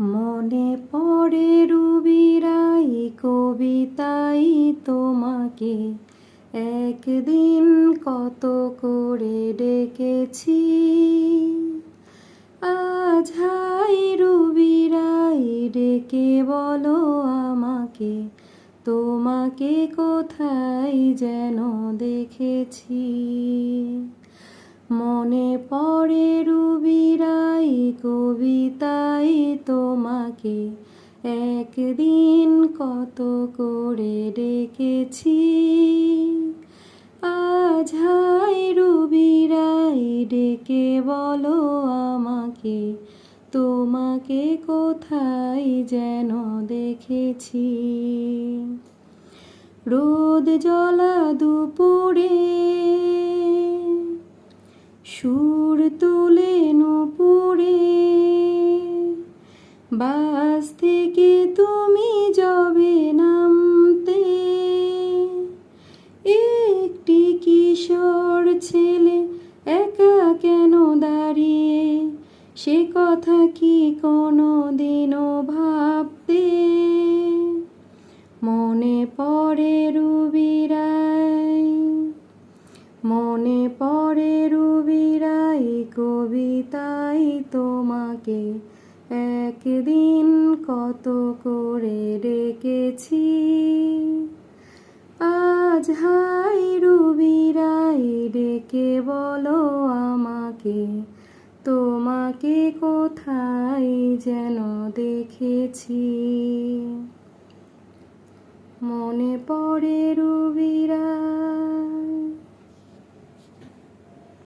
মনে পড়ে রুবিরাই কবিতাই তোমাকে একদিন কত করে ডেকেছি। আজ হাই রুবিরাই ডেকে বলো আমাকে, তোমাকে কোথায় যেন দেখেছি। মনে পড়ে রুবিরাই কবিতাই তোমাকে একদিন কত করে ডেকেছি। আজ হাই রুবিরাই ডেকে বলো আমাকে, তোমাকে কোথায় যেন দেখেছি। রোদ জ্বলা দুপুরে সুর তুলে নুপুরে, বাস থেকে তুমি যবে নামতে, একটি কিশোর ছেলে একা কেন দাঁড়িয়ে, সে কথা কি কোনো দিনও ভাবতে। মনে পড়ে রুবিরাই, মনে পড়ে রুবিরাই কবিতাই তোমাকে একদিন কত করে ডেকেছি। আজ হাই রুবিরাই ডেকে বলো আমাকে, তোমাকে কোথায় যেন দেখেছি। মনে পড়ে রুবিরাই।